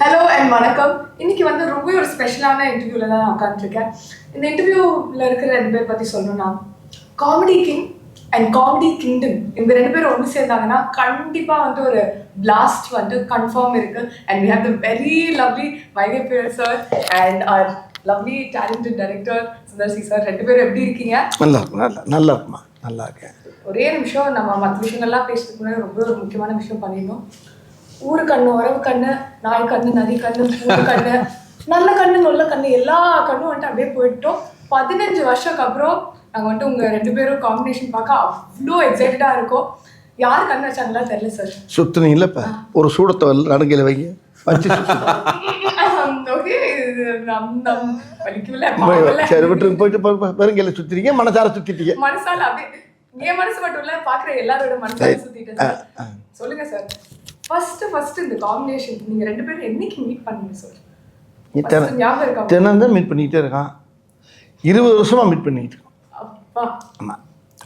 Hello and வணக்கம். இன்னைக்கு வந்து ரொம்ப ஒரு ஸ்பெஷலான இன்டர்வியூல தான் நான் உட்காந்துருக்கேன். இந்த இன்டர்வியூவில் இருக்கிற 2 பேர் பற்றி சொல்லணும்னா, comedy king and comedy kingdom. இவங்க 2 பேரும் ஒன்று சேர்ந்தாங்கன்னா கண்டிப்பாக வந்து ஒரு பிளாஸ்ட் வந்து கன்ஃபார்ம் இருக்கு. And we have the very lovely Vaigai பியர் sir and our lovely talented director Sundar C sir. 2 பேரும் எப்படி இருக்கீங்க? நல்லா இருக்குமா, நல்லா இருக்கேன். ஒரே நிமிஷம், நம்ம மற்ற விஷயங்கள்லாம் பேசுறதுக்கு முன்னாடி ரொம்ப ஒரு முக்கியமான விஷயம் பண்ணிடணும். ஊரு கண்ணு, உறவு கண்ணு, நாய் கண்ணு, நதி கண்ணு, ஊரு கண்ணு, நல்ல கண்ணு, நல்ல கண்ணு, எல்லா கண்ணும் வந்துட்டு அப்படியே போயிட்டோம். 15 வருஷத்துக்கு அப்புறம் நாங்கள் வந்துட்டு உங்கள் 2 பேரும் காம்பினேஷன் பார்க்க அவ்வளோ எக்ஸைட்டடாக இருக்கோம். யார் கண்ணு வச்சாங்களா தெரியல சார். சுத்துனீங்கல்ல இப்போ ஒரு சூடத்தை நடுங்கையில் வைங்க வச்சு ஓகே, சரி விட்டு போயிட்டு பெருங்கையில் சுத்திட்டீங்க, மனசார சுத்திட்டீங்க. மனசால அப்படியே என் மனசு மட்டும் இல்ல, பார்க்குற எல்லாரோட மனசால சுத்திட்டேன் சார். சொல்லுங்க சார், ஃபர்ஸ்ட் இந்த காம்பினேஷன் நீங்க 2 பேரும் என்னைக்கு மீட் பண்ணீங்க சார்? ஞாபகம் இருக்கா? தினம் மீட் பண்ணிக்கிட்டே இருக்கான். 20 வருஷமா மீட் பண்ணிக்கிட்டு இருக்கோம். அப்பா, ஆமாம்,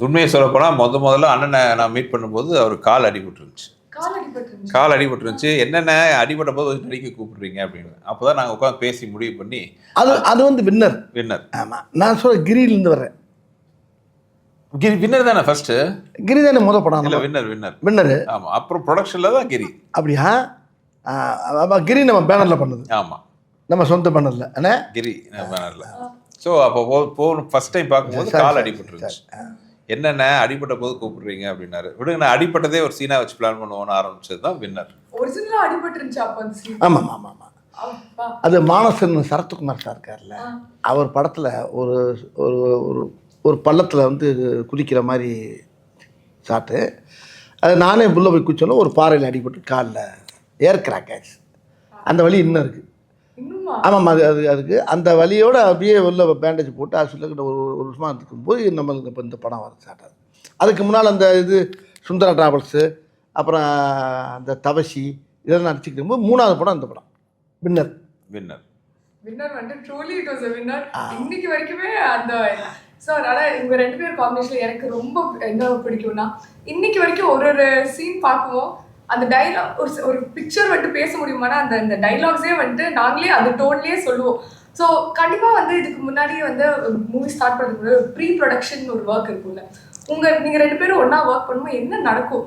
உண்மையை சொல்ல போனால் முதல்ல அண்ணனை நான் மீட் பண்ணும்போது அவர் கால் அடிபட்டுருந்துச்சு. கால் அடிபட்டுருந்துச்சு. என்னென்ன அடிபட்ட போது நடிக்க கூப்பிடுறீங்க அப்படின்னு. அப்போ தான் நாங்கள் உட்காந்து பேசி முடிவு பண்ணி அது வந்து வின்னர். ஆமாம், நான் சொல்ல கிரியிலேருந்து வர்றேன். கிரி வின்னர் தானே ஃபர்ஸ்ட்? கிரி தானே முதல் படம்? இல்லை, வின்னர். ஆமாம், அப்புறம் ப்ரொடக்ஷனில் தான் கிரி. அப்படியா? கிரி நம்ம பேனரில் பண்ணது. ஆமாம், நம்ம சொந்த பேனரில் அண்ணே கிரி பேனரில். ஸோ அப்போ ஃபர்ஸ்ட் டைம் பார்க்கும்போது கால் அடிபட்டுருந்துச்சு. என்னென்ன அடிபட்ட போது கூப்பிடுறீங்க அப்படின்னாரு. விடுங்க, நான் அடிப்பட்டதே ஒரு சீனா வச்சு பிளான் பண்ணுவோன்னு ஆரம்பிச்சது தான் வின்னர். ஒரிஜினலா அடிபட்டுருந்துச்சு அப்போ அந்த சீன். ஆமாம். அது மானசன் சரத்குமார் சார் இருக்கார்ல, அவர் படத்தில் ஒரு ஒரு ஒரு பள்ளத்தில் வந்து குதிக்கிற மாதிரி சாட்டு. அது நானே புள்ள போய் குச்சோன்னா ஒரு பாறையில் அடிபட்டு காலில் ஏர் கிராக் ஆச்சு. அந்த வலி இன்னும் இருக்குது. ஆமாம், அதுக்கு அந்த வலியோடு அப்படியே உள்ள பேண்டேஜ் போட்டு ஹாஸ்பிட்டலுக்கு ஒரு வருஷமாக இருக்கும்போது நம்மளுக்கு இப்போ இந்த படம் வர ஸ்டார்ட். அதுக்கு முன்னால் அந்த இது சுந்தரா டிராவல்ஸு, அப்புறம் அந்த தவசி இதெல்லாம் நடிச்சுக்கிட்டு போது 3வது படம் இந்த படம் வின்னர் வந்து truly it was a winner. இன்னைக்கு வரைக்குமே அந்த சார். ஆனால் இவங்க 2 பேர் காம்பினேஷனில் எனக்கு ரொம்ப என்ன பிடிக்கும்னா, இன்னைக்கு வரைக்கும் ஒரு சீன் பார்க்குவோம், அந்த டைலாக் ஒரு பிக்சர் வந்துட்டு பேச முடியுமானா அந்த டைலாக்ஸே வந்துட்டு நாங்களே அந்த டோன்லேயே சொல்லுவோம். ஸோ கண்டிப்பாக வந்து இதுக்கு முன்னாடியே வந்து மூவி ஸ்டார்ட் பண்ணுறதுக்கு முன்னாடி ப்ரீ ப்ரொடக்ஷன் ஒரு ஒர்க் இருக்கும்ல. நீங்கள் 2 பேரும் ஒன்றா ஒர்க் பண்ணும்போது என்ன நடக்கும்?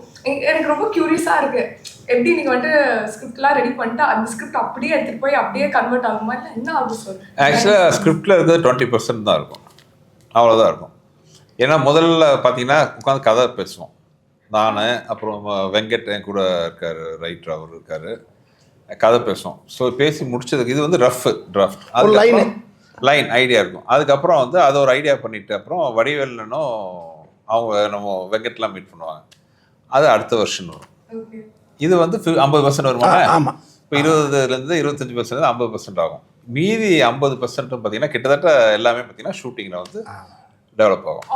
எனக்கு ரொம்ப க்யூரியஸாக இருக்குது. எப்படி நீங்கள் வந்துட்டு ஸ்கிரிப்ட்லாம் ரெடி பண்ணிட்டு அந்த ஸ்கிரிப்ட் அப்படியே எடுத்துகிட்டு போய் அப்படியே கன்வெர்ட் ஆகுமா, இல்லை என்ன ஆகும் சார்? ஆக்சுவலாக ஸ்கிரிப்டில் இருக்கிறது 20% தான் இருக்கும், அவ்வளோதான் இருக்கும். ஏன்னா முதல்ல பார்த்தீங்கன்னா உட்காந்து கதை பேசுவோம். நான் அப்புறம் வெங்கட் என் கூட இருக்கார், ரைட்டர் அவர் இருக்கார், கதை பேசுவோம். ஸோ பேசி முடிச்சதுக்கு இது வந்து ரஃப் டிராஃப்ட், அது லைன் ஐடியா இருக்கும். அதுக்கப்புறம் வந்து அதை ஒரு ஐடியா பண்ணிட்டு அப்புறம் வடிவேலனும் அவங்க நம்ம வெங்கட்லாம் மீட் பண்ணுவாங்க. அது அடுத்த வருஷன் வரும். இது வந்து 50% வருமா? ஆமாம், இப்போ 20% 25% 50% ஆகும். மீதி 50% பார்த்தீங்கன்னா கிட்டத்தட்ட எல்லாமே பார்த்தீங்கன்னா ஷூட்டிங்கில் வந்து டெவலப் ஆகும்.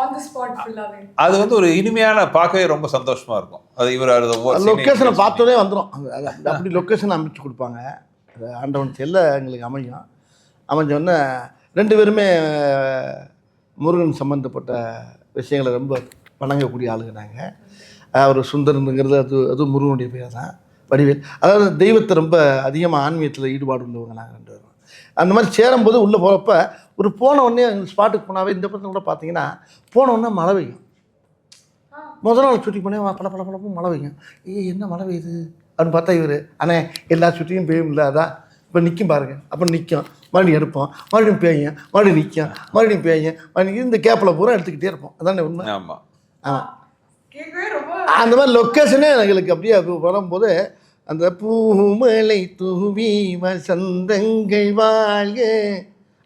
அது வந்து ஒரு இனிமையான, பார்க்கவே ரொம்ப சந்தோஷமா இருக்கும். அது இவர் லொக்கேஷனை பார்த்தோன்னே வந்துடும். அப்படி லொக்கேஷன் அமைச்சு கொடுப்பாங்க. ஆண்டவன் செல்ல எங்களுக்கு அமைஞ்சோடனே 2 பேருமே முருகன் சம்மந்தப்பட்ட விஷயங்களை ரொம்ப வணங்கக்கூடிய ஆளுங்க நாங்கள். அவர் சுந்தரனுங்கிறது அது முருகனுடைய பேர் தான். வடிவேல் அதாவது தெய்வத்தை ரொம்ப அதிகமாக ஆன்மீகத்தில் ஈடுபாடு உள்ளவங்க நாங்கள் 2 பேரும். அந்த மாதிரி சேரும்போது உள்ளே போகிறப்ப ஒரு போன உடனே எங்கள் ஸ்பாட்டுக்கு போனாவே இந்த படத்தில் கூட பார்த்தீங்கன்னா போன உடனே மழை பெய்யும். முதல் நாள் ஷூட்டிங் பண்ணி பல மழை பெய்யும். என்ன மழை பெய்யுது அப்படின்னு பார்த்தா இவர் அண்ணே எல்லா ஷூட்டிங்கும் பெய்யும் இல்லை, அதான் இப்போ நிற்கும் பாருங்கள். அப்புறம் நிற்கும், மறுபடியும் எடுப்போம், மறுபடியும் பேயும், மறுபடியும் நிற்கும், மறுபடியும் பேயும், மறுபடியும் இந்த கேப்பில் பூரா எடுத்துக்கிட்டே இருப்போம். அதானே உண்மை? ஆமாம். அந்த மாதிரி லொக்கேஷனே எங்களுக்கு அப்படியே வரும்போது அந்த பூமலை தூவி வசந்தங்கள் வாழ்க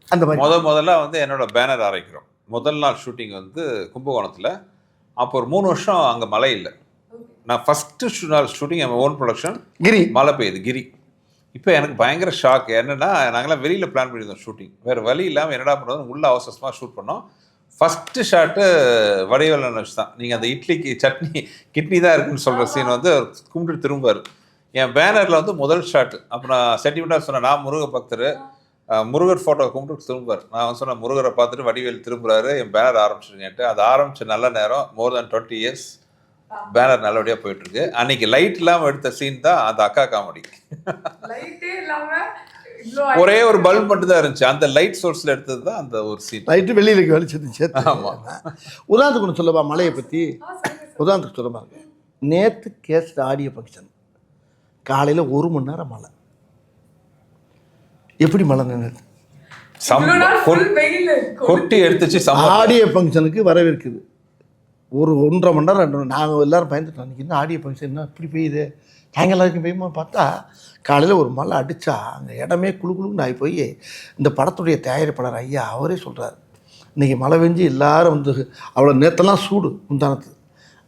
அந்த மாதிரி முதல்ல வந்து என்னோட பேனர் ஆரம்பிக்கிறோம். முதல் நாள் ஷூட்டிங் வந்து கும்பகோணத்தில். அப்போ ஒரு 3 வருஷம் அங்கே மழை இல்லை. நான் ஃபஸ்ட்டு நாள் ஷூட்டிங் என் ஓன் ப்ரொடக்ஷன், கிரி மழை பெய்யுது கிரி. இப்போ எனக்கு பயங்கர ஷாக். என்னென்னா நாங்களாம் வெளியில் பிளான் பண்ணியிருந்தோம் ஷூட்டிங், வேறு வழி இல்லாமல் என்னடா பண்ணுறது, உள்ள அவசரமாக ஷூட் பண்ணோம். ஃபஸ்ட்டு ஷாட்டு வடிவேலன் வச்சு தான். நீங்கள் அந்த இட்லிக்கு சட்னி கிட்னி தான் இருக்குன்னு சொல்கிற சீன் வந்து கும்பிட்டு திரும்பார். என் பேனரில் வந்து முதல் ஷாட்டு. அப்புறம் சென்டிமெண்ட்டாக சொன்னேன், நான் முருக பக்தர், முருகர் ஃபோட்டோ கும்பிட்டு திரும்புவார். நான் சொன்னேன் முருகரை பார்த்துட்டு வடிவேல் திரும்புறாரு, என் பேனர் ஆரம்பிச்சிருங்கன்ட்டு. அது ஆரம்பித்த நல்ல நேரம், மோர் தென் 20 years பேனர் நல்லபடியாக போயிட்டு இருக்கு. அன்னைக்கு லைட் இல்லாமல் எடுத்த சீன் தான் அந்த அக்கா காமெடி. லைட்டே இல்லாம இவ்ளோ ஒரே ஒரு பல்ப் மட்டும் தான் இருந்துச்சு, அந்த லைட் சோர்ஸ்ல எடுத்தது தான் அந்த ஒரு சீன். லைட்டு வெளியில் வெளிச்சது சேர்த்து. ஆமாம். உதாரணத்துக்கு ஒன்று சொல்லப்பா, மழையை பற்றி சொல்லுங்க உதாரணத்துக்கு சொல்லப்பா. நேற்று கேஸ்ட் ஆடியோ ஃபங்க்ஷன் காலையில் 1 மணி நேரம் மழை. எப்படி மழை நின்று இவ்ளோ நாள் full வெயில் கொட்டி எடுத்துச்சு. ஆடியோ ஃபங்க்ஷனுக்கு வரவேற்குது. ஒரு 1.5 மணி நேரம் 2 நாங்கள் எல்லோரும் பயந்துட்டோம். அன்றைக்கி என்ன ஆடியோ ஃபங்க்ஷன் என்ன இப்படி பெய்யுது, நாங்கள் எல்லாருக்கும் பெய்யுமா பார்த்தா காலையில் ஒரு மழை அடித்தா அங்கே இடமே குழு குழுன்னு ஆகி போய் இந்த படத்துடைய தயாரிப்பாளர் ஐயா அவரே சொல்கிறார், இன்றைக்கி மழை பெஞ்சு எல்லோரும் வந்து அவ்வளோ நேற்றெல்லாம் சூடு முந்தானத்து,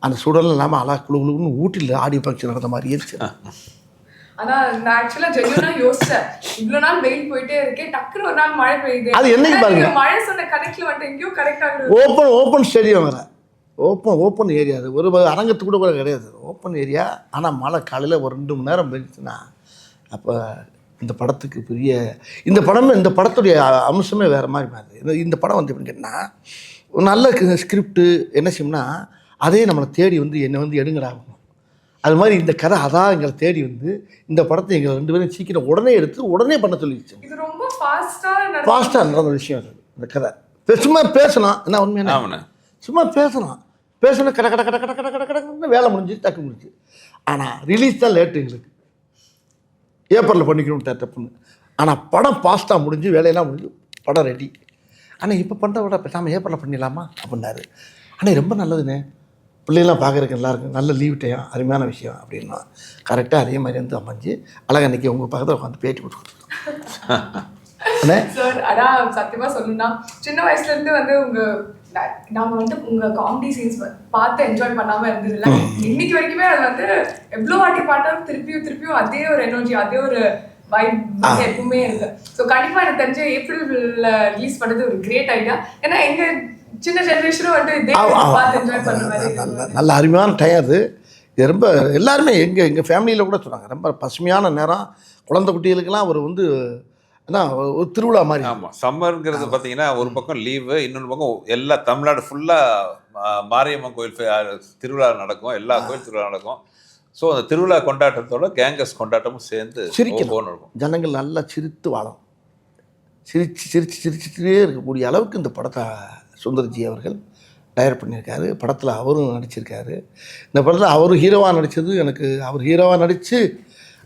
அந்த சூடெல்லாம் இல்லாமல் அழகா குழு குழுன்னு ஊட்டியில் ஆடியோ ஃபங்க்ஷன் நடந்த மாதிரி இருந்துச்சு. ஆனா நான் ஆக்சுவலா ஜென்யூனா யோசிச்சேன், இவ்வளவு நாள் வெயில் போயிட்டே இருக்கேன், டக்குனு ஒரு நாள் மழை பெய்யுது. அது என்னைக்கு பாருங்க, மழை சொன்ன கனெக்ட்ல வந்து எங்கேயும் கரெக்ட் ஆகுது. ஓப்பன் ஸ்டேடியம் வேறு, ஓப்பன் ஏரியா. அது ஒரு அரங்கத்துக்கு கூட கிடையாது, ஓப்பன் ஏரியா. ஆனால் மழை காலையில் ஒரு 2 மணி நேரம் பெஞ்சுச்சுன்னா அப்போ இந்த படத்துக்கு பெரிய இந்த படத்துடைய அம்சமே வேறு மாதிரி மாறுது. இந்த படம் வந்து எப்படின்னு கேட்டால் ஒரு நல்ல ஸ்கிரிப்டு என்ன செய்யும்னா அதே நம்மளை தேடி வந்து என்னை வந்து எடுங்கடாகும். அது மாதிரி இந்த கதை அதான் எங்களை தேடி வந்து இந்த படத்தை எங்களை 2 பேரும் சீக்கிரம் உடனே எடுத்து உடனே பண்ண சொல்லிடுச்சு. இது ரொம்ப ஃபாஸ்டா நடந்த விஷயம் அது. இந்த கதை சும்மா பேசணும், என்ன உண்மையான சும்மா பேசணும் கட கட கட கட கட கட கடன்னு வேலை முடிஞ்சு டக்கு முடிஞ்சு. ஆனால் ரிலீஸ் தான் லேட்டு, எங்களுக்கு ஏப்ரலில் பண்ணிக்கணும் தப்புன்னு. ஆனால் படம் ஃபாஸ்ட்டாக முடிஞ்சு வேலையெல்லாம் முடிஞ்சு படம் ரெடி. ஆனால் இப்போ பண்ணுற விட பேசாமல் ஏப்ரலில் பண்ணிடலாமா அப்படின்னாரு. ஆனால் ரொம்ப நல்லதுண்ணே, பிள்ளைங்களாம் பார்க்குறதுக்கு எல்லாருக்கும் நல்ல லீவ் டைம், அருமையான விஷயம் அப்படின்னா கரெக்டாக அதே மாதிரி வந்து அமைஞ்சு அழகாக அன்றைக்கி உங்கள் பக்கத்தில் உட்காந்து பேட்டி கொடுத்துருக்கோம். சார் அதான் சத்தியமா சொல்லணும்னா சின்ன வயசுல இருந்து வந்து நாம வந்து உங்க காமெடி சீன்ஸ் பார்த்து என்ஜாய் பண்ணாம இருந்ததில்ல. இன்னைக்கு வரைக்குமே அது வந்து எவ்வளோ வாட்டி பார்த்தாலும் திருப்பியும் அதே ஒரு எனர்ஜி, அதே ஒரு வைப் எப்பவுமே இருக்கு. ஸோ கண்டிப்பா எனக்கு தெரிஞ்ச ஏப்ரல்ல ரிலீஸ் பண்ணது ஒரு கிரேட் ஐடியா. ஏன்னா எங்க சின்ன ஜெனரேஷனும் வந்து இதே பார்த்து என்ஜாய் பண்ண மாதிரி நல்ல அருமையான டைம் அது. இது ரொம்ப எல்லாருமே எங்கள் ஃபேமிலியில் கூட சொன்னாங்க, ரொம்ப பசுமையான நேரம், குழந்தை குட்டிகளுக்கெல்லாம் ஒரு வந்து ஒரு திருவிழா மாதிரி. ஆமாம், சம்மருங்கிறது பார்த்தீங்கன்னா ஒரு பக்கம் லீவு, இன்னொரு பக்கம் எல்லா தமிழ்நாடு ஃபுல்லாக மாரியம்மன் கோயில் திருவிழா நடக்கும், எல்லா கோயில் திருவிழா நடக்கும். ஸோ அந்த திருவிழா கொண்டாட்டத்தோட கேங்கஸ் கொண்டாட்டமும் சேர்ந்து சிரிக்கணும் இருக்கும். ஜனங்கள் நல்லா சிரித்து வாழும், சிரிச்சுட்டே இருக்கக்கூடிய அளவுக்கு இந்த படத்தை சுந்தர்ஜி அவர்கள் டைரக்ட் பண்ணியிருக்காரு. படத்தில் அவரும் நடிச்சிருக்காரு. இந்த படத்தில் அவர் ஹீரோவாக நடித்தது எனக்கு, அவர் ஹீரோவாக நடித்து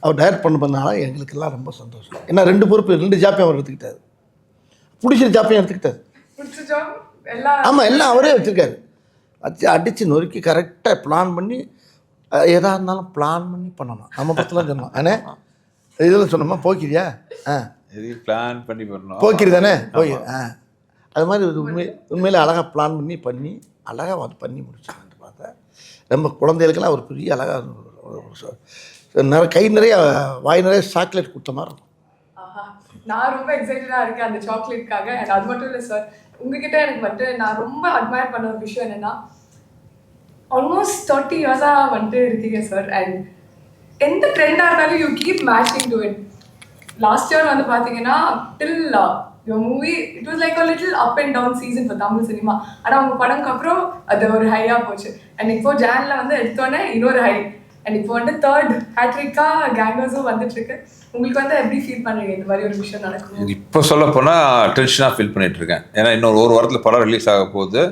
அவர் டைரக்ட் பண்ணனால எங்களுக்கெல்லாம் ரொம்ப சந்தோஷம். ஏன்னா 2 பொறுப்பு 2 ஜாப்பையும் அவர் எடுத்துக்கிட்டார், பிடிச்ச ஜாப்பையும் எடுத்துக்கிட்டார். ஆமாம், எல்லாம் அவரே வச்சுருக்காரு. அடித்து நொறுக்கி கரெக்டாக பிளான் பண்ணி எதாக இருந்தாலும் பிளான் பண்ணி பண்ணணும். நம்ம படத்தில் சொன்னோம் ஆனால் இதில் சொன்னோமா போக்கிறியா பிளான் பண்ணி பண்ணணும், போக்கிரி தானே போய் அது மாதிரி உண்மையிலே அழகாக பிளான் பண்ணி அழகாக அது பண்ணி முடிச்சாங்கன்னு பார்த்தேன். ரொம்ப குழந்தைகளுக்கெல்லாம் ஒரு பெரிய அழகாக கை நிறைய வாய் நிறைய சாக்லேட் கொடுத்த மாதிரி இருக்கும். நான் ரொம்ப எக்ஸைட்டடா இருக்கேன் அந்த சாக்லேட்காக. அண்ட் அது மட்டும் இல்லை சார், உங்ககிட்ட எனக்கு வந்து நான் ரொம்ப அட்மையர் பண்ண ஒரு விஷயம் என்னன்னா, ஆல்மோஸ்ட் 30 இயர்ஸா வந்துட்டு இருக்கீங்க சார். அண்ட் எந்த ட்ரெண்டாக இருந்தாலும் you keep matching to it. Last year வந்து பார்த்தீங்கன்னா டில் your movie it was like a little up and down season for Tamil cinema. ஆனா உங்க படம்க்கு அப்புறம் அது ஒரு ஹையா போச்சு. அண்ட் இப்போ ஜான்ல வந்து எடுத்தோன்னே இன்னொரு ஹை. அண்ட் இப்போ வந்து 3rd ஹேட்ரிக்கா கேங்கர்ஸும் வந்துட்டு இருக்கு. உங்களுக்கு வந்து எப்படி ஃபீல் பண்ணுறீங்க இந்த மாதிரி ஒரு விஷயம் நடக்கும்? இப்போ சொல்ல போனால் டென்ஷனாக ஃபீல் பண்ணிட்டு இருக்கேன். ஏன்னா இன்னொரு 1 வாரத்தில் படம் ரிலீஸ் ஆக போகுது.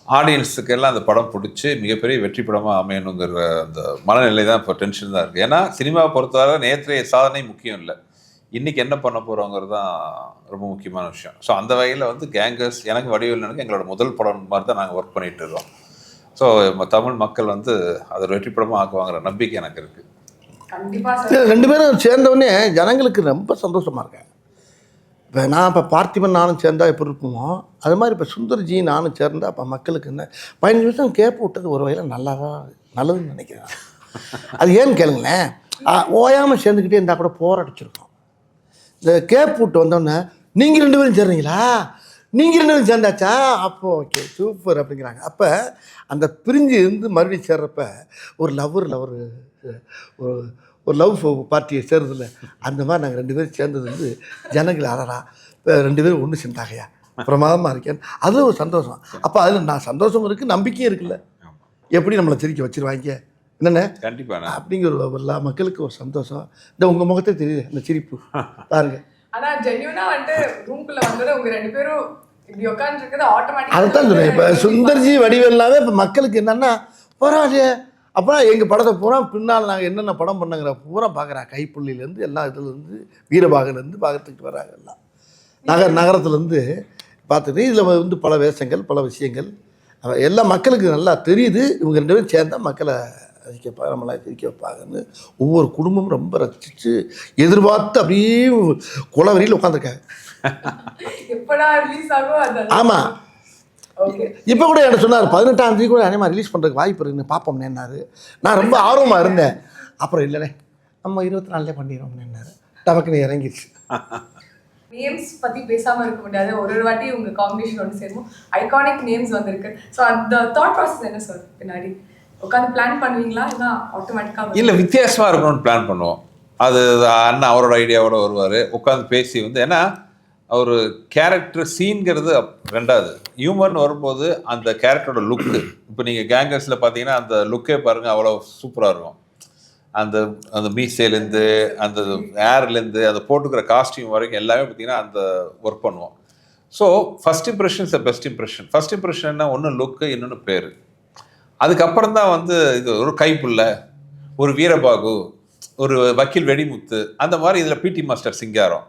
ஆடியன்ஸுக்கு எல்லாம் அந்த படம் பிடிச்சி மிகப்பெரிய வெற்றி படமாக அமையணுங்கிற அந்த மனநிலை தான் இப்போ டென்ஷன் தான் இருக்குது. ஏன்னா சினிமாவை பொறுத்தவரை நேற்றைய சாதனை முக்கியம் இல்லை, இன்றைக்கி என்ன பண்ண போகிறோங்கிறது தான் ரொம்ப முக்கியமான விஷயம். ஸோ அந்த வகையில் வந்து கேங்கர்ஸ் எனக்கு வடிவேலனுக்கு எங்களோட முதல் படம் மாதிரி தான் நாங்கள் ஒர்க் பண்ணிகிட்டு இருக்கோம். ஸோ தமிழ் மக்கள் வந்து அதை வெற்றி படமாக ஆக்குவாங்கிற நம்பிக்கை எனக்கு இருக்குது. கண்டிப்பாக 2 பேரும் சேர்ந்தவுடனே ஜனங்களுக்கு ரொம்ப சந்தோஷமாக இருக்கேன். இப்போ நான் இப்போ பார்த்திபன் நானும் சேர்ந்தால் எப்படி இருக்குமோ அது மாதிரி இப்போ சுந்தர்ஜி நானும் சேர்ந்தால் இப்போ மக்களுக்கு என்ன 15 நிமிஷம் கேப் விட்டது ஒரு வகையில் நல்லதுன்னு நினைக்கிறேன். அது ஏன்னு கேளுங்களேன், ஓயாமல் சேர்ந்துக்கிட்டே இருந்தால் கூட போராடிச்சிருக்கோம். இந்த கேப் விட்டு வந்தோடனே நீங்கள் 2 பேரும் சேர்றீங்களா, நீங்கள் 2 பேரும் சேர்ந்தாச்சா, அப்போ ஓகே சூப்பர் அப்படிங்கிறாங்க. அப்போ அந்த பிரிஞ்சு இருந்து மறுபடியும் சேர்றப்ப ஒரு லவ் பார்ட்டியை சேர்றதில்ல, அந்த மாதிரி நாங்கள் 2 பேரும் சேர்ந்தது வந்து ஜனங்கள் அறறா இப்போ 2 பேரும் ஒன்று சேர்ந்தாகையா பிரமாதமாக இருக்கேன், அது ஒரு சந்தோஷம். அப்போ அதில் நான் சந்தோஷம் இருக்குது, நம்பிக்கையும் இருக்குல்ல. எப்படி நம்மளை சிரிக்க வச்சிருவாங்க என்னென்ன கண்டிப்பாண்ணா. அப்படிங்கிற எல்லா மக்களுக்கு ஒரு சந்தோஷம். இந்த உங்கள் முகத்தை தெரியுது இந்த சிரிப்பு பாருங்க. ஆனா ஜென்யூனா வந்து ரூம்குள்ள வந்தது உங்க ரெண்டு பேரும் இப்படி உட்கார்ந்து இருக்கிறது ஆட்டோமேட்டிக்கா அதைத்தான் சொல்றேன். இப்போ சுந்தர்ஜி வடிவேல்லாவே இப்போ மக்களுக்கு என்னன்னா பரவாயில்லையே அப்புறம் எங்கள் படத்தை பூரா பின்னால் நாங்கள் என்னென்ன படம் பண்ணுங்கிற பூரா பார்க்குறாங்க. கைப்புள்ளிலேருந்து எல்லா இதுலேருந்து வீரபாகலேருந்து பார்த்துக்கிட்டு வராங்க. எல்லாம் நகரத்துலேருந்து பார்த்துட்டு இதில் வந்து பல வேஷங்கள் பல விஷயங்கள் எல்லா மக்களுக்கு நல்லா தெரியுது. இவங்க ரெண்டு பேரும் சேர்ந்தால் மக்களை ரசிக்க நம்மளாம் சிரிக்க வைப்பாங்கன்னு ஒவ்வொரு குடும்பமும் ரொம்ப ரசித்து எதிர்பார்த்து அப்படியே குளவரியில் உட்காந்துருக்காங்க. எப்படா ரிலீஸ் ஆகும் அது. ஆமாம். இப்போ கூட என்ன சொன்னார் 18ஆம் தேதி கூட அனிமா ரிலீஸ் பண்ணுறதுக்கு வாய்ப்பு இருக்குன்னு பார்ப்போம்னேன்னாரு. நான் ரொம்ப ஆர்வமாக இருந்தேன். அப்புறம் இல்லைண்ணே நம்ம 24 பண்ணிடுவோம்னேன்னாரு. டபக்குன்னு இறங்கிடுச்சு. நேம்ஸ் பத்தி பேசாம இருக்க முடியாது. ஒரு வாட்டி உங்க காம்பினேஷன் ஒன்று சேரும் ஐகானிக் நேம்ஸ் வந்திருக்கு. ஸோ அந்த தாட் ப்ராசஸ் என்ன சார் பின்னாடி உட்காந்து பிளான் பண்ணுவீங்களா இல்லை ஆட்டோமேட்டிக்காக? இல்லை வித்தியாசமாக இருக்கணும்னு பிளான் பண்ணுவோம். அது அண்ணன் அவரோட ஐடியாவோட வருவார். உட்காந்து பேசி வந்து ஏன்னா ஒரு கேரக்டர் சீன்கிறது ரெண்டாவது ஹியூமர்னு வரும்போது அந்த கேரக்டரோட லுக்கு. இப்போ நீங்கள் கேங்கர்ஸில் பார்த்தீங்கன்னா அந்த லுக்கே பாருங்கள் அவ்வளோ சூப்பராக இருக்கும். அந்த அந்த மீசைலேருந்து அந்த ஏர்லேருந்து அந்த போட்டுக்கிற காஸ்டியூம் வரைக்கும் எல்லாமே பார்த்தீங்கன்னா அந்த ஒர்க் பண்ணுவோம். So first impression is the best impression. First இம்ப்ரெஷன்னா ஒன்று லுக்கு இன்னொன்று பேர். அதுக்கப்புறம் தான் வந்து இது ஒரு கைப்புள்ள ஒரு வீரபாகு ஒரு வக்கீல் வெடிமுத்து அந்த மாதிரி இதில் பிடி மாஸ்டர் சிங்காரம்.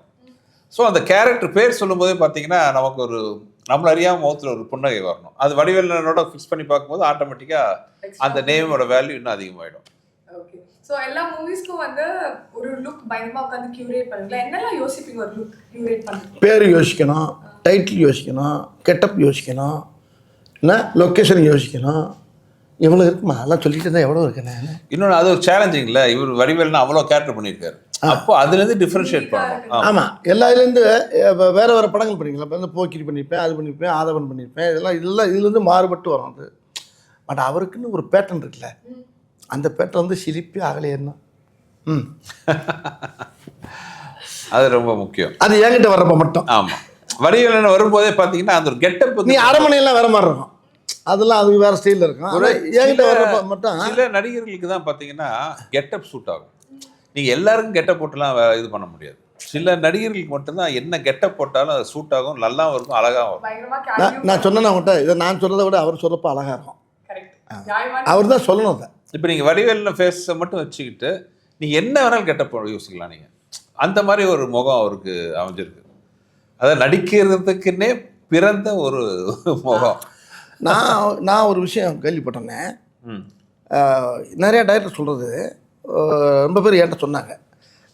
ஸோ அந்த கேரக்டர் பேர் சொல்லும்போதே பார்த்தீங்கன்னா நமக்கு ஒரு நம்மள அறியாமல் முகத்தில் ஒரு புன்னகை வரணும். அது வடிவேலனோட ஃபிக்ஸ் பண்ணி பார்க்கும்போது ஆட்டோமேட்டிக்காக அந்த நேமோட வேல்யூ இன்னும் அதிகமாகிடும். ஓகே. ஸோ எல்லா மூவிஸ்க்கும் வந்து ஒரு லுக் பயங்கரமாக உட்காந்து கியூரேட் பண்ணுங்களா? என்னெல்லாம் யோசிப்பீங்க ஒரு லுக் கியூரேட் பண்ணுறது? பேர் யோசிக்கணும், டைட்டில் யோசிக்கணும், கெட்டப் யோசிக்கணும், என்ன லொக்கேஷன் யோசிக்கணும். எவ்வளோ இருக்குமா அதெல்லாம் சொல்லிட்டு இருந்தால் எவ்வளோ இருக்குண்ணே. இன்னொன்று அது ஒரு சேலஞ்சிங்ல இவர் வடிவேல்னா அவ்வளோ கேரக்டர் பண்ணியிருக்காரு. அப்போ அதுலேருந்து டிஃப்ரென்ஷியேட் பண்ணணும். ஆமாம். எல்லா இதுலேருந்து வேறு வேறு படங்கள் பண்ணிக்கலாம். இப்போ வந்து போக்கிரி பண்ணியிருப்பேன், அது பண்ணியிருப்பேன், ஆதவன் பண்ணியிருப்பேன். இதெல்லாம் இதுலேருந்து மாறுபட்டு வரும் அது. பட் அவருக்குன்னு ஒரு பேட்டர்ன் இருக்குல்ல, அந்த பேட்டர்ன் வந்து சிரிப்பே அகலையேன்னா அது ரொம்ப முக்கியம். அது என்கிட்ட வர்றப்ப மட்டும். ஆமாம். வடிவேலன் வரும்போதே பார்த்தீங்கன்னா அந்த ஒரு கெட்டப் நீ அரமனையெல்லாம் வேற மாதிரி இருக்கும். அதெல்லாம் அது வேறு ஸ்டைலில் இருக்கும். என்கிட்ட வர்றப்ப மட்டும் சில நடிகர்களுக்கு தான் பார்த்தீங்கன்னா கெட்டப் சூட் ஆகும். நீங்கள் எல்லாருக்கும் கெட்டப் போட்டுலாம் இது பண்ண முடியாது. சில நடிகர்களுக்கு மட்டும்தான் என்ன கெட்டப் போட்டாலும் அது சூட் ஆகும், நல்லாவும் இருக்கும், அழகாகவும் இருக்கும். நான் சொன்னேன் அவங்கள்ட்ட, இதை நான் சொன்னதை விட அவர் சொல்லப்போ அழகாக இருக்கும். அவர் தான் சொல்லணும் அதை. இப்போ நீங்கள் வடிவேலில் ஃபேஸை மட்டும் வச்சுக்கிட்டு நீங்கள் என்ன வேணாலும் கெட்டப் யோசிக்கலாம். நீங்கள் அந்த மாதிரி ஒரு முகம் அவருக்கு அமைஞ்சிருக்கு. அதை நடிக்கிறதுக்குன்னே பிறந்த ஒரு முகம். நான் ஒரு விஷயம் கேள்விப்பட்டேன்னே, நிறையா டைரக்டர் சொல்கிறது ரொம்ப பேர் என்கிட்ட சொன்னாங்க.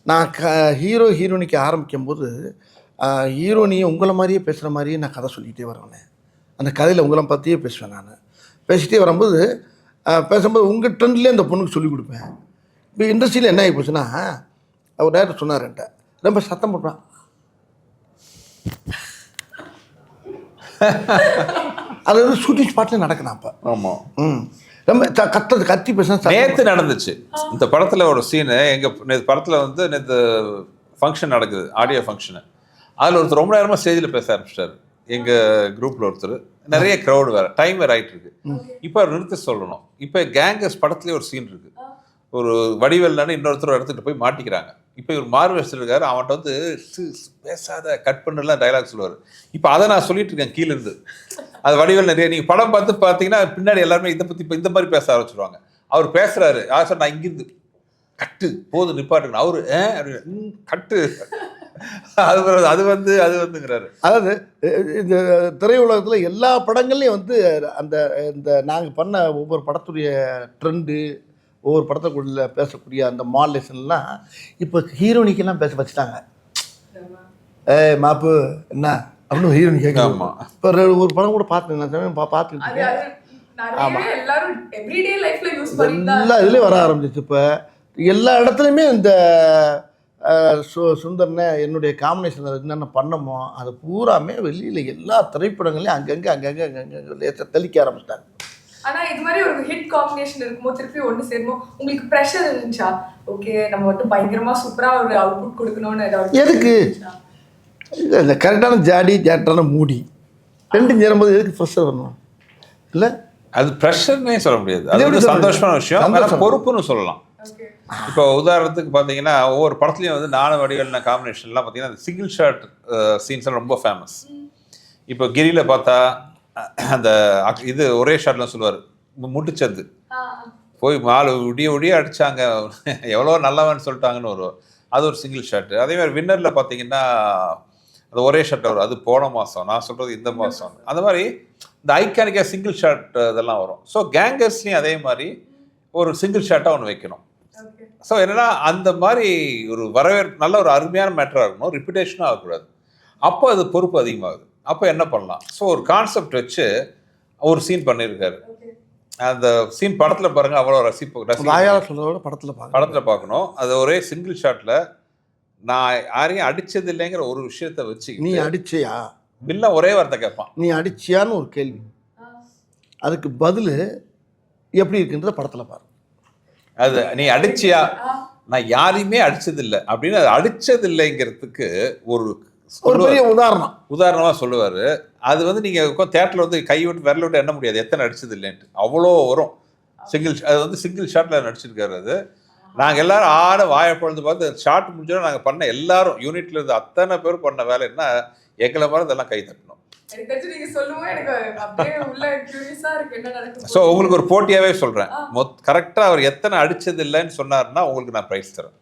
நான் ஹீரோயினிக்கு ஆரம்பிக்கும் போது ஹீரோனியை உங்களை மாதிரியே பேசுகிற மாதிரியே நான் கதை சொல்லிகிட்டே வருவேன். அந்த கதையில் உங்களை பற்றியே பேசுவேன். நான் பேசிகிட்டே வரும்போது பேசும்போது உங்கள் ட்ரெண்ட்லேயே அந்த பொண்ணுக்கு சொல்லிக் கொடுப்பேன். இப்போ இண்டஸ்ட்ரியில் என்ன ஆகி போச்சுன்னா, அவர் டைரக்டர் சொன்னார் என்கிட்ட, ரொம்ப சத்தம் போடுறான். அது வந்து ஷூட்டிங் ஸ்பாட்லேயே நடக்கணும் அப்போ. ஆமாம். ரொம்ப கத்தி பேச நேற்று நடந்துச்சு இந்த படத்தில் ஒரு சீனு. எங்கள் படத்தில் வந்து நேற்று ஃபங்க்ஷன் நடக்குது, ஆடியோ ஃபங்க்ஷனு. அதில் ஒருத்தர் ரொம்ப நேரமாக ஸ்டேஜில் பேச ஆரம்பிச்சிட்டார். எங்கள் குரூப்பில் ஒருத்தர், நிறைய க்ரௌடு வேறு, டைம் வேறு ஆகிட்டு இருக்கு. இப்போ அவர் நிறுத்த சொல்லணும். இப்போ கேங்கர்ஸ் படத்துலேயே ஒரு சீன் இருக்குது. ஒரு வடிவேல்னு இன்னொருத்தர் எடுத்துகிட்டு போய் மாட்டிக்கிறாங்க. இப்போ இவர் மார்வெஸ்ட் இருக்காரு, அவன்கிட்ட வந்து பேசாத கட் பண்ணலாம் டைலாக் சொல்லுவார். இப்போ அதை நான் சொல்லிட்டு இருக்கேன் கீழேருந்து. அது வடிவேல் நிறைய நீங்கள் படம் பார்த்தீங்கன்னா பின்னாடி எல்லாருமே இதை பற்றி இப்போ இந்த மாதிரி பேச ஆரம்பிச்சிருவாங்க. அவர் பேசுகிறாரு, யார் சார் நான் இங்கிருந்து கட்டு போது நிப்பாட்டுங்க, அவரு கட்டு அது வந்துங்கிறாரு. அதாவது இந்த திரையுலகத்தில் எல்லா படங்கள்லையும் வந்து அந்த இந்த நாங்கள் பண்ண ஒவ்வொரு படத்துடைய ட்ரெண்டு, ஒவ்வொரு படத்துக்குள்ள பேசக்கூடிய அந்த மாடலேஷன்லாம் இப்போ ஹீரோனிக்கெல்லாம் பேச வச்சுட்டாங்க. மாப்பு என்ன அப்படின்னு ஹீரோனி கேட்கலாமா? இப்போ ஒரு படம் கூட பார்த்தேன், பார்த்துக்கிட்டு இருக்கேன். ஆமாம், எல்லா இதுலேயும் வர ஆரம்பிச்சிச்சு. இப்போ எல்லா இடத்துலையுமே இந்த சுந்தர்னே என்னுடைய காம்பினேஷன் என்னென்ன பண்ணமோ அது பூராமே வெளியில் எல்லா திரைப்படங்களையும் அங்கங்கே தெளிக்க ஆரம்பிச்சிட்டாங்க. ஆனா இது மாதிரி ஒரு ஹிட் காம்பினேஷன் இருக்கும்போது திருப்பி ஒன்று சேருமோ உங்களுக்கு ப்ரெஷர் இருந்துச்சா? ஓகே நம்ம மட்டும் பயங்கரமா சூப்பரா ஒரு அவுட்புட் கொடுக்கணும்னு ஏதாவது? எதுக்கு இந்த கரெக்டான ஜாடி ஜாட்டான மூடி ரெண்டும் சேரும்போது எதுக்கு ப்ரெஷர் வரணும்? இல்லை அது ப்ரெஷர்னே சொல்ல முடியாது, அது வந்து சந்தோஷமான விஷயம், பொறுப்புன்னு சொல்லலாம். இப்போ உதாரணத்துக்கு பார்த்தீங்கன்னா ஒவ்வொரு படத்துலையும் வந்து நானும் வடிவேலு காம்பினேஷன்லாம் பார்த்தீங்கன்னா சிங்கிள் ஷாட் சீன்ஸ்லாம் ரொம்ப ஃபேமஸ். இப்போ கிரியில் பார்த்தா அந்த இது ஒரே ஷாட்லாம் சொல்லுவார், முட்டுச்சது போய் மாலு விடிய அடித்தாங்க எவ்வளோ நல்லவன்னு சொல்லிட்டாங்கன்னு வரும், அது ஒரு சிங்கிள் ஷாட்டு. அதே மாதிரி வின்னரில் பார்த்தீங்கன்னா அது ஒரே ஷாட் வரும், அது போன மாதம், நான் சொல்கிறது இந்த மாதம். அந்த மாதிரி இந்த ஐக்கானிக்காக சிங்கிள் ஷாட் இதெல்லாம் வரும். ஸோ கேங்கர்ஸ்லேயும் அதே மாதிரி ஒரு சிங்கிள் ஷாட்டாக ஒன்று வைக்கணும். ஸோ என்னன்னா அந்த மாதிரி ஒரு நல்ல ஒரு அருமையான மேட்டராக இருக்கணும், ரிப்பிட்டேஷனும் ஆகக்கூடாது. அப்போ அது பொறுப்பு அதிகமாகுது. அப்போ என்ன பண்ணலாம்? ஸோ ஒரு கான்செப்ட் வச்சு ஒரு சீன் பண்ணியிருக்காரு. அந்த சீன் படத்தில் பாருங்கள், அவ்வளோ படத்தில் பார்க்கணும். அது ஒரே சிங்கிள் ஷாட்டில் நான் யாரையும் அடித்தது இல்லைங்கிற ஒரு விஷயத்த வச்சு, நீ அடிச்சியா வில்ல ஒரே வார்த்தை கேட்பான், நீ அடிச்சியான்னு ஒரு கேள்வி, அதுக்கு பதில் எப்படி இருக்குன்றத படத்தில் பாரு. அது நீ அடிச்சியா, நான் யாரையுமே அடிச்சதில்லை அப்படின்னு, அது அடிச்சதில்லைங்கிறதுக்கு ஒரு பெரிய உதாரணமாக சொல்லுவார். அது வந்து நீங்கள் தேட்டரில் வந்து கை விட்டு விரல விட்டு எண்ண முடியாது எத்தனை அடிச்சது இல்லைன்ட்டு, அவ்வளோ வரும் சிங்கிள். அது வந்து சிங்கிள் ஷாட்டில் நடிச்சிருக்காரு. அது நாங்கள் எல்லாரும் ஆட வாயப்பொழுது பார்த்து ஷார்ட் முடிஞ்சோன்னா நாங்கள் பண்ண எல்லாரும் யூனிட்ல இருந்து அத்தனை பேர் பண்ண வேலைன்னா எங்களை மாதிரி இதெல்லாம் கை தட்டணும். ஸோ உங்களுக்கு ஒரு போட்டியாகவே சொல்கிறேன், கரெக்டாக அவர் எத்தனை அடிச்சது இல்லைன்னு சொன்னார்னா உங்களுக்கு நான் ப்ரைஸ் தரேன்,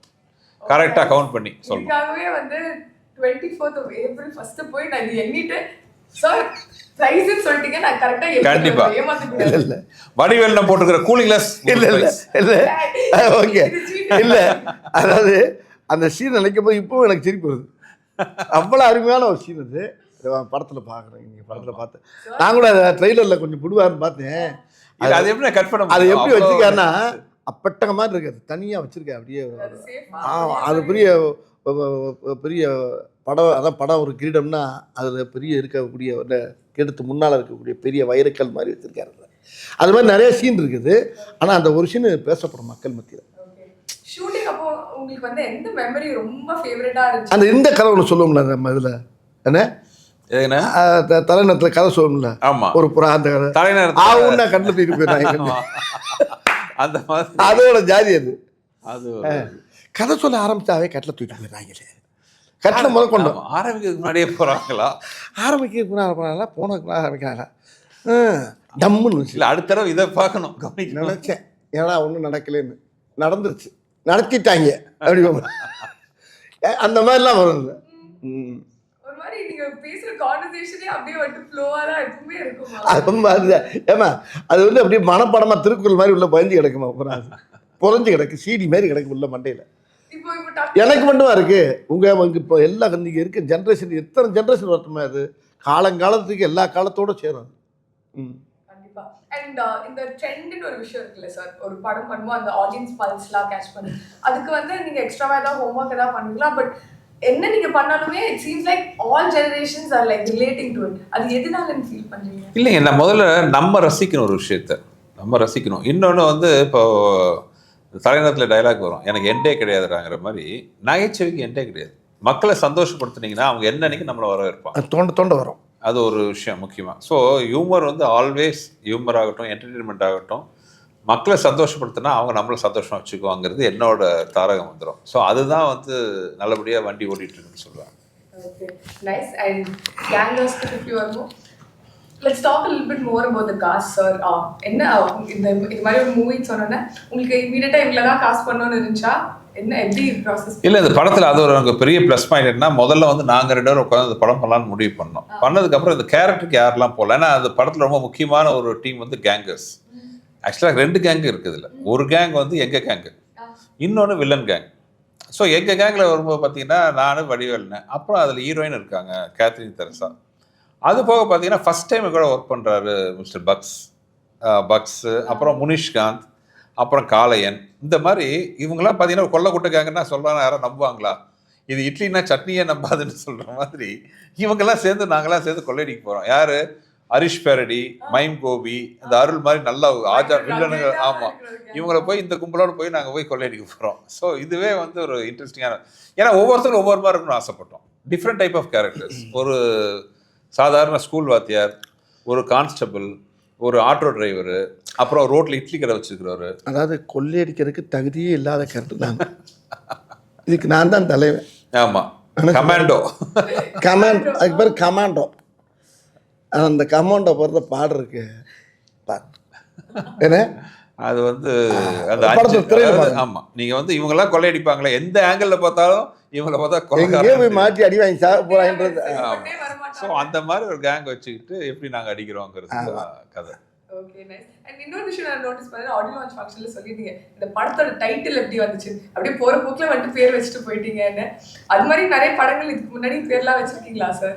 கரெக்டாக கவுண்ட் பண்ணி சொல்லுங்கள். வந்து 24th of April ஃபர்ஸ்ட் போய் நான் இது எண்ணிட்டு சார் பிரைஸ் சொல்லிட்டீங்க, நான் கரெக்டா கண்டிப்பா இல்ல வடிவேல் நான் போட்டுக்கிற கூலிங் கிளாஸ் இல்ல ஓகே இல்ல, அதாவது அந்த சீன் நினைக்கும் போது இப்பவும் எனக்கு சிரிப்பு வருது. அவ்வளோ அருமையான ஒரு சீன் அது. படத்தில் பார்க்குறேன், நீங்கள் படத்தில் பார்த்தேன், நான் கூட ட்ரெய்லரில் கொஞ்சம் புடுவாருன்னு பார்த்தேன். அது எப்படி கட் பண்ண, அது எப்படி வச்சுருக்காருன்னா அப்பட்டக மாதிரி இருக்காது, தனியாக வச்சுருக்கேன் அப்படியே. அது பெரிய பெரிய படம், அதான் படம் ஒரு கிரீடம்னா அதில் பெரிய இருக்கக்கூடிய கிரீடத்து முன்னால் இருக்கக்கூடிய பெரிய வைரக்கல் மாதிரி வச்சுருக்காரு. அது மாதிரி நிறைய சீன் இருக்குது. ஆனால் அந்த ஒரு சீன் பேசப்படும் மக்கள் மத்தியில். ஷூட்டிங் அப்போ உங்களுக்கு வந்து எந்த மெமரி ரொம்ப ஃபேவரட்டாக இருந்துச்சு? அந்த இந்த கதை ஒன்று சொல்லுவோம்ல நம்ம இதில் என்ன தலைநகரத்தில் கதை சொல்லுவோம்ல, ஒரு புறா அந்த கதை தலைநகரம் கண்ணில் தூக்கிட்டு போயிடுறாங்க, அந்த மாதிரி அதோட ஜாதி அது. அது கதை சொல்ல ஆரம்பிச்சாவே கட்டில் தூக்கிட்டு போயிடுறாங்களே, கட்டில் முதல் கொண்டு ஆரம்பிக்கிறதுக்கு முன்னாடியே போகிறாங்களா, ஆரம்பிக்கிறதுக்கு முன்னாடி போனாங்களா, போனதுக்கு ஆரம்பிக்கிறாங்களா, டம்முன்னு இல்லை அடுத்த தடவை இதை பார்க்கணும் கவனிக்க நினச்சேன். ஏன்னா ஒன்றும் நடக்கலைன்னு, நடந்துருச்சு, நடத்திட்டாங்க அப்படி அந்த மாதிரிலாம் வரும். இல்லை ஒரு மாதிரி நீங்க பேசுற கான்வர்சேஷனே அப்படியே வந்து ஃப்ளோவா தான் எப்பவுமே இருக்குமா? அது மாதிரி ஏமா அது வந்து அப்படியே மனப்படமா திருக்குறள் மாதிரி உள்ள பயந்து கிடக்குமா, அப்புறம் புரஞ்சு கிடக்கு, சீடி மாதிரி கிடக்கு உள்ள மண்டையில். எனக்கு மட்டுமா இருக்கு, உங்க இப்போ எல்லா நீங்க இருக்க ஜென்ரேஷன் எத்தனை ஜென்ரேஷன் வரட்டுமே, அது காலங்காலத்துக்கு எல்லா காலத்தோட சேரும். கண்டிப்பா. அண்ட் இந்த ட்ரெண்ட்னு ஒரு விஷயம் இருக்குல்ல சார், ஒரு படம் பண்ணும்போது அந்த ஆடியன்ஸ் பல்ஸ்லாம் கேட்ச் பண்ணி அதுக்கு வந்து நீங்க எக்ஸ்ட்ராவா ஏதாவது ஹோம்ஒர்க் ஏதாவது பண்ணுவீங்களா? பட் என்ன நீங்க பண்ணாலுமே it seems like all generations are like relating to it. அது எதனால ஃபீல் பண்றீங்க? இல்லைங்க, நான் முதல்ல நம்ம ரசிக்கணும், ஒரு விஷயத்த நம்ம ரசிக்கணும். இன்னொன்று வந்து இப்போ தலைநகரத்தில் டைலாக் வரும், எனக்கு எண்டே கிடையாதுறாங்கிற மாதிரி நகைச்சுவைக்கு எண்டே கிடையாது. மக்களை சந்தோஷப்படுத்துனீங்கன்னா அவங்க என்னன்னைக்கு நம்மளை வரவேற்பாங்க, தோண்ட வரும். அது ஒரு விஷயம் முக்கியமாக. ஸோ ஹியூமர் வந்து ஆல்வேஸ் ஹியூமர் ஆகட்டும், என்டர்டெயின்மெண்ட் ஆகட்டும், மக்களை சந்தோஷப்படுத்தினா அவங்க நம்மளை சந்தோஷமாக வச்சுக்குவாங்கிறது என்னோட தாரகம் வந்துடும். ஸோ அதுதான் வந்து நல்லபடியாக வண்டி ஓடிட்டு இருக்குன்னு சொல்லுவாங்க. Okay, nice. அண்ட் கேங்கர்ஸ்க்கு திருப்பி வருவோம். Let's talk a little bit more about the cast, sir. என்ன இது மாதிரி ஒரு மூவி சொன்னோன்னே உங்களுக்கு இமீடியட்டா இவ்வளோ தான் காஸ்ட் பண்ணணும்னு இருந்துச்சா? என்ன எப்படி ப்ராசஸ்? இல்லை, இந்த படத்தில் அது ஒரு எனக்கு பெரிய ப்ளஸ் பாயிண்ட் என்ன, முதல்ல வந்து நாங்கள் 2 பேரும் உட்காந்து இந்த படம் பண்ணலான்னு முடிவு பண்ணோம். பண்ணதுக்கப்புறம் இந்த கேரக்டருக்கு யாரெல்லாம் போகல, ஏன்னா அந்த படத்தில் ரொம்ப முக்கியமான ஒரு டீம் வந்து கேங்கர்ஸ். ஆக்சுவலாக 2 கேங்கு இருக்குது இல்லை, ஒரு கேங் வந்து எங்கள் கேங்கு, இன்னொன்று வில்லன் கேங். ஸோ எங்கள் கேங்கில் வரும்போது பார்த்தீங்கன்னா நான் வடிவேல்னேன், அப்புறம் அதில் ஹீரோயின் இருக்காங்க கேத்ரின் தெரசா. அது போக பார்த்தீங்கன்னா ஃபஸ்ட் டைம் கூட ஒர்க் பண்ணுறாரு மிஸ்டர் பக்ஸ், அப்புறம் முனிஷ்காந்த், அப்புறம் காளையன். இந்த மாதிரி இவங்கெல்லாம் பார்த்தீங்கன்னா கொல்ல கூட்டக்காங்கன்னா சொல்கிறாங்க, யாரும் நம்புவாங்களா? இது இட்லினா சட்னியே நம்பாதுன்னு சொல்கிற மாதிரி இவங்கெல்லாம் சேர்ந்து நாங்களாம் சேர்ந்து கொள்ளையடிக்க போகிறோம். யார்? ஹரிஷ் பேரடி, மைம் கோபி, இந்த அருள் மாதிரி நல்லா ஆஜா வில்லனுங்க. ஆமாம், இவங்கள போய் இந்த கும்பலோடு போய் நாங்கள் போய் கொள்ளையடிக்க போகிறோம். ஸோ இதுவே வந்து ஒரு இன்ட்ரெஸ்டிங்கான, ஏன்னா ஒவ்வொருத்தரும் ஒவ்வொரு மாதிரி இருக்கணும்னு ஆசைப்பட்டோம். Different type of characters. ஒரு சாதாரண ஸ்கூல் வாத்தியார், ஒரு கான்ஸ்டபிள், ஒரு ஆட்டோ டிரைவர், அப்புறம் ரோட்ல இட்லி கடை வச்சிருக்கிறவரு. அதாவது கொள்ளையடிக்கிறதுக்கு தகுதியே இல்லாத கருத்து தான். இதுக்கு நான் தான் தலைவன். ஆமா, கமாண்டோ. அதுக்கு பேர் கமாண்டோ. அந்த கமாண்டோ போகிறத பாடு இருக்கு என்ன அது வந்து அந்த ஆமா, நீங்க வந்து இவங்கெல்லாம் கொள்ளையடிப்பாங்களே, எந்த ஆங்கிள் பார்த்தாலும் இவங்களை பார்த்தா எங்கேயோ போய் மாற்றி அடி வாங்கி சாக போறான்றது. ஸோ அந்த மாதிரி ஒரு கேங் வச்சுக்கிட்டு எப்படி நாங்க அடிக்கிறோங்கிறது கதை. Okay, nice. அண்ட் இன்னொரு விஷயம் நான் நோட்டீஸ் பண்ணேன், ஆடியோ லான்ச் ஃபங்க்ஷன்ல சொல்லிட்டீங்க இந்த படத்தோட டைட்டில் எப்படி வந்துச்சு, அப்படியே போற போக்குல வந்துட்டு பேர் வச்சுட்டு போயிட்டீங்கன்னு. அது மாதிரி நிறைய படங்கள் இதுக்கு முன்னாடி பேர்லாம் வச்சிருக்கீங்களா சார்?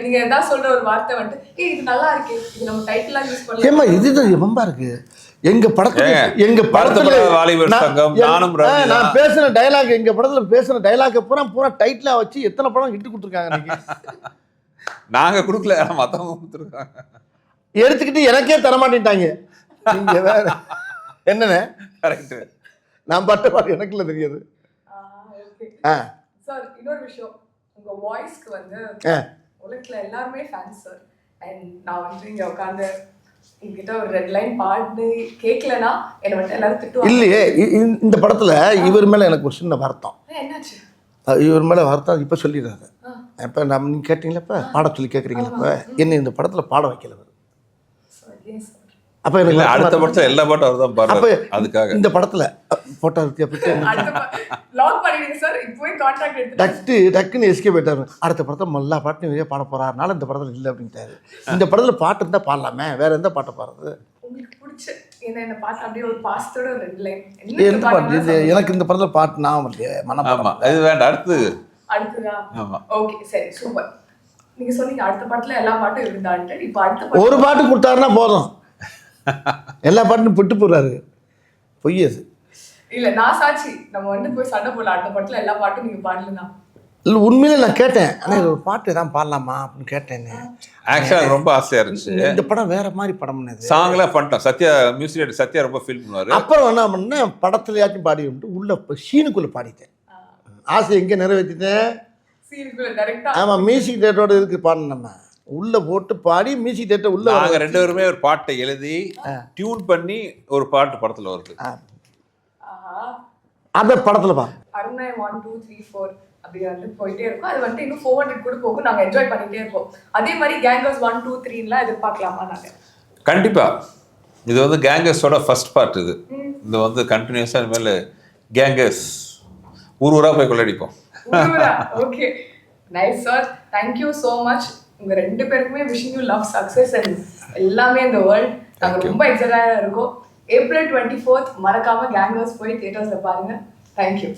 நீங்க ஏதாவது சொல்ற ஒரு வார்த்தை வந்துட்டு இது நல்லா இருக்கு, இது நம்ம டைட்டிலா யூஸ் பண்ணலாம். ஏமா இதுதான் ரொம்ப இருக்கு எங்க படத்துல வாலிபர் சங்கம், நானும் நான் பேசுன டயலாக், எங்க படத்துல பேசுன டயலாக் பூரா டைட்டிலா வச்சு எத்தனை படம் இட்டு கொடுத்துருக்காங்க. நீங்க நாங்க கொடுக்கல, மத்தவங்க கொடுத்துருக்காங்க. எடுத்துக்கிட்டு எனக்கே தரமாட்டேன்ட்டாங்க. நீங்க வேற என்னண்ணே? கரெக்ட். நான் பட்ட பாட்டு எனக்குள்ள தெரியாது. சார் இன்னொரு விஷயம், உங்க வாய்ஸ்க்கு வந்து உலகத்துல எல்லாருமே ஃபேன்ஸ் சார். அண்ட் நான் வந்து இங்க உட்காந்து என்கிட்ட ஒரு ரெட் லைன் பாட்டு கேட்கலன்னா என்னை வந்து எல்லாரும் திட்டுவாங்க. இல்லையே, இந்த படத்துல இவர் மேல எனக்கு ஒரு சின்ன வருத்தம். என்னாச்சு? இவர் மேல வருத்தம் இப்ப சொல்லிடுறாரு. இப்ப நீங்க கேட்டீங்களா, இப்ப பாட சொல்லி கேட்குறீங்களா, இப்ப என்ன இந்த படத்துல பாட வைக்கல. அப்ப எனக்கு அடுத்த படத்துல எல்லா பாட்டும் அவர் தான் பாடுறாரு. அதுக்காக இந்த படத்துல போட்டோ டக்குன்னு எஸ்கே போயிட்டாரு. அடுத்த படத்துல எல்லா பாட்டும் நிறைய பாட போறாருனால இந்த படத்துல இல்லை அப்படின்ட்டாரு. இந்த படத்துல பாட்டு இருந்தா பாடலாமே, வேற எந்த பாட்டை பாடுறது? எனக்கு இந்த படத்துல பாட்டு நான் இது வேண்டாம், அடுத்து நீங்க சொன்னீங்க அடுத்த படத்துல எல்லா பாட்டும் இருந்தான்ட்டு. இப்போ அடுத்த ஒரு பாட்டு கொடுத்தாருன்னா போதும், எல்லா பாட்டும் விட்டு போறாரு. பொய்யது இல்ல, நான் சாட்சி. நம்ம வந்து போய் சண்டை போடல, அடுத்த படத்துல எல்லா பாட்டும் நீங்க பாடலாம். இல்லை உண்மையிலே நான் கேட்டேன், ஆனால் ஒரு பாட்டு தான் பாடலாமா அப்படின்னு கேட்டேன். ஆக்சுவலாக ரொம்ப ஆசையா இருந்துச்சு. இந்த படம் வேற மாதிரி படம், சாங்லாம் பண்ணிட்டோம். சத்யா மியூசிக், சத்யா ரொம்ப ஃபீல் பண்ணுவாரு. அப்புறம் என்ன பண்ணேன், படத்துலயாச்சும் பாடி விட்டு உள்ள சீனுக்குள்ள பாடிட்டேன். ஆசை எங்கே நிறைவேற்றிட்டேன். ஆமா, மியூசிக் டேட்டோட இருக்கு பாடணும். நம்ம உள்ள போட்டு பாடி மியூசிக் டேட்டை உள்ள நாங்க ரெண்டு பேருமே ஒரு பாட்டை எழுதி டியூன் பண்ணி ஒரு பாட்டு படத்துல வருது. அந்த படத்துல பா அருணை 1 2 3 4 அப்படி வந்து போயிட்டே இருக்கும். அது வந்து இன்னும் 400 கூட போகும். நாங்க என்ஜாய் பண்ணிட்டே இருப்போம். அதே மாதிரி கேங்கர்ஸ் 1 2 3 எல்லாம் எதிர்பார்க்கலாமா? நாங்க கண்டிப்பா. இது வந்து கேங்கர்ஸோட ஃபர்ஸ்ட் பார்ட். இது வந்து கண்டினியூஸா இனிமேல் கேங்கர்ஸ் ஊரா போய் கொள்ளடிப்போம். Okay, nice sir, thank you so much. உங்க ரெண்டு பேருக்குமே wishing you love, success and எல்லாமே இந்த வேர்ல்ட். நாங்கள் ரொம்ப எக்ஸைட்டடாக இருக்கோம். April 24th மறக்காம கேங்கர்ஸ் போய் தியேட்டர்ஸ்ல பாருங்க. தேங்க்யூ.